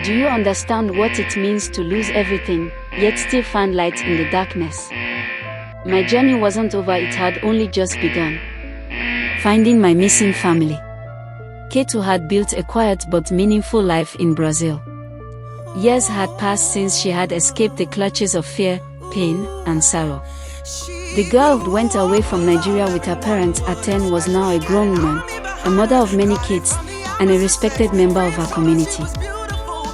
Do you understand what it means to lose everything, yet still find light in the darkness? My journey wasn't over, it had only just begun. Finding my missing family. Ketu had built a quiet but meaningful life in Brazil. Years had passed since she had escaped the clutches of fear, pain, and sorrow. The girl who went away from Nigeria with her parents at 10 was now a grown woman, a mother of many kids, and a respected member of her community.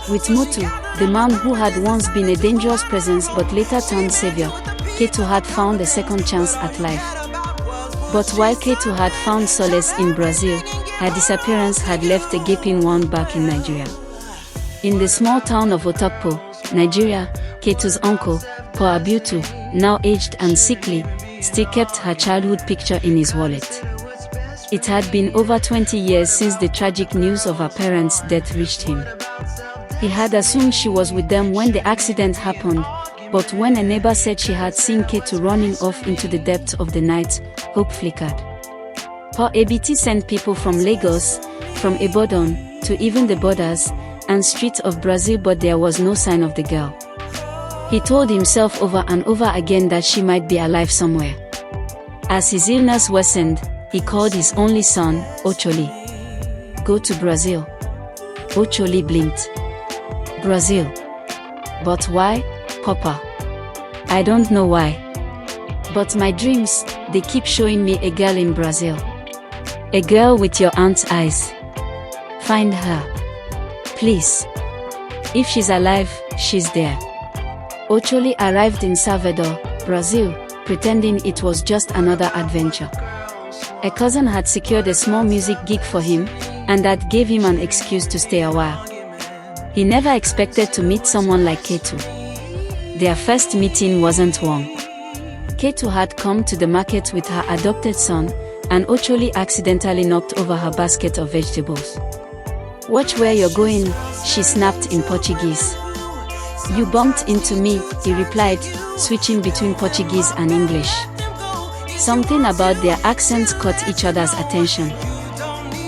With Mutu, the man who had once been a dangerous presence but later turned savior, Ketu had found a second chance at life. But while Ketu had found solace in Brazil, her disappearance had left a gaping wound back in Nigeria. In the small town of Otokpo, Nigeria, Ketu's uncle, Paul Abutu, now aged and sickly, still kept her childhood picture in his wallet. It had been over 20 years since the tragic news of her parents' death reached him. He had assumed she was with them when the accident happened, but when a neighbor said she had seen Ketu running off into the depths of the night, hope flickered. Paul Abutu sent people from Lagos, from Ibadan, to even the borders and streets of Brazil, but there was no sign of the girl. He told himself over and over again that she might be alive somewhere. As his illness worsened, he called his only son, Ocholi. Go to Brazil. Ocholi blinked. Brazil. But why, Papa? I don't know why. But my dreams, they keep showing me a girl in Brazil. A girl with your aunt's eyes. Find her. Please. If she's alive, she's there. Ocholi arrived in Salvador, Brazil, pretending it was just another adventure. A cousin had secured a small music gig for him, and that gave him an excuse to stay a while. He never expected to meet someone like Ketu. Their first meeting wasn't warm. Ketu had come to the market with her adopted son, and Ocholi accidentally knocked over her basket of vegetables. Watch where you're going, she snapped in Portuguese. You bumped into me, he replied, switching between Portuguese and English. Something about their accents caught each other's attention.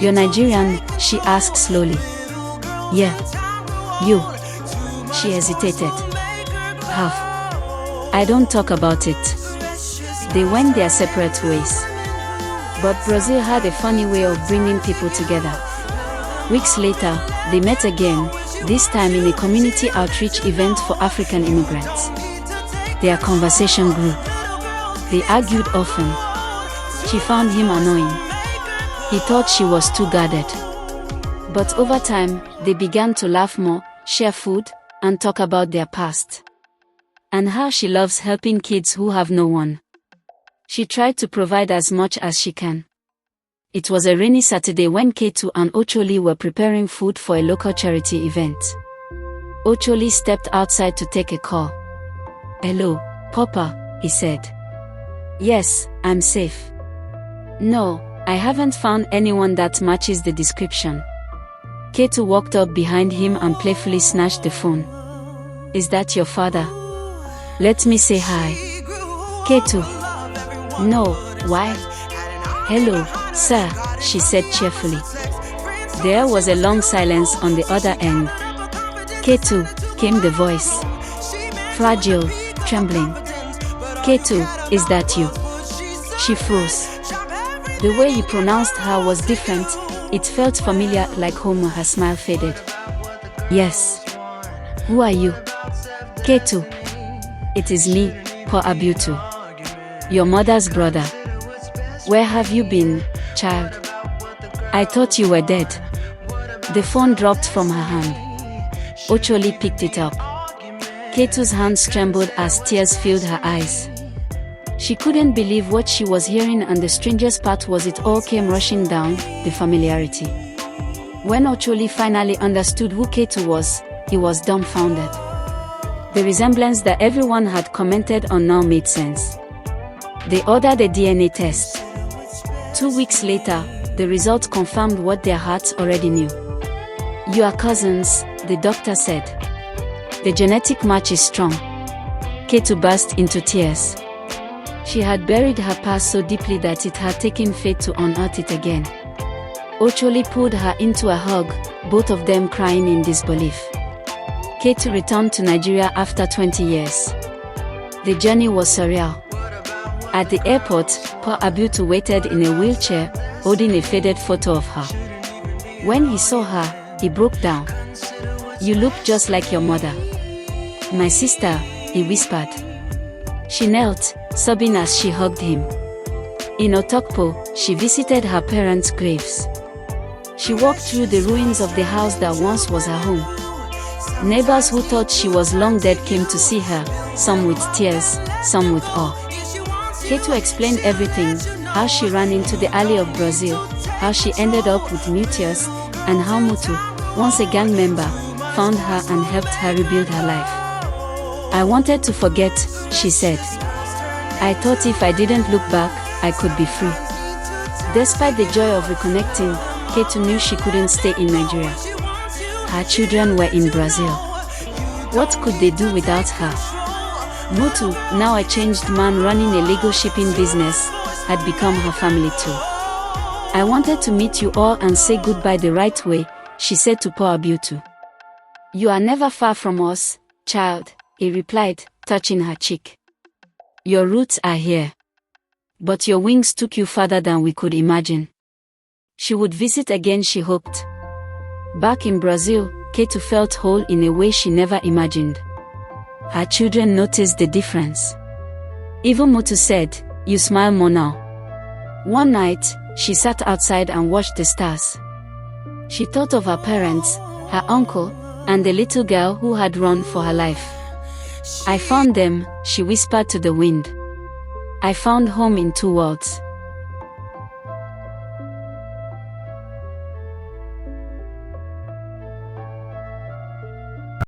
You're Nigerian, she asked slowly. Yeah. You. She hesitated. Half. I don't talk about it. They went their separate ways. But Brazil had a funny way of bringing people together. Weeks later, they met again, this time in a community outreach event for African immigrants. Their conversation grew. They argued often. She found him annoying. He thought she was too guarded. But over time, they began to laugh more, share food, and talk about their past. And how she loves helping kids who have no one. She tried to provide as much as she can. It was a rainy Saturday when Ketu and Ocholi were preparing food for a local charity event. Ocholi stepped outside to take a call. Hello, Papa, he said. Yes, I'm safe. No, I haven't found anyone that matches the description. Ketu walked up behind him and playfully snatched the phone. Is that your father? Let me say hi. Ketu. No, why? Hello, sir, she said cheerfully. There was a long silence on the other end. Ketu, came the voice. Fragile, trembling. Ketu, is that you? She froze. The way he pronounced her was different. It felt familiar, like home. Her smile faded. Yes. Who are you? Ketu. It is me, Paul Abutu. Your mother's brother. Where have you been, child? I thought you were dead. The phone dropped from her hand. Ocholi picked it up. Ketu's hands trembled as tears filled her eyes. She couldn't believe what she was hearing, and the strangest part was it all came rushing down, the familiarity. When Ocholi finally understood who Ketu was, he was dumbfounded. The resemblance that everyone had commented on now made sense. They ordered a DNA test. 2 weeks later, the results confirmed what their hearts already knew. You are cousins, the doctor said. The genetic match is strong. Ketu burst into tears. She had buried her past so deeply that it had taken fate to unearth it again. Ocholi pulled her into a hug, both of them crying in disbelief. Ketu returned to Nigeria after 20 years. The journey was surreal. At the airport, poor Abutu waited in a wheelchair, holding a faded photo of her. When he saw her, he broke down. "You look just like your mother." "My sister," he whispered. She knelt, sobbing as she hugged him. In Otokpo, she visited her parents' graves. She walked through the ruins of the house that once was her home. Neighbors who thought she was long dead came to see her, some with tears, some with awe. Ketu explained everything: how she ran into the alley of Brazil, how she ended up with Mateus, and how Mutu, once a gang member, found her and helped her rebuild her life. "I wanted to forget," she said. "I thought if I didn't look back, I could be free." Despite the joy of reconnecting, Ketu knew she couldn't stay in Nigeria. Her children were in Brazil. What could they do without her? Mutu, now a changed man running a legal shipping business, had become her family too. "I wanted to meet you all and say goodbye the right way," she said to poor Abutu. "You are never far from us, child," he replied, touching her cheek. "Your roots are here. But your wings took you farther than we could imagine." She would visit again, she hoped. Back in Brazil, Ketu felt whole in a way she never imagined. Her children noticed the difference. Even Mutu said, "You smile more now." One night, she sat outside and watched the stars. She thought of her parents, her uncle, and the little girl who had run for her life. "I found them," she whispered to the wind. "I found home in two worlds."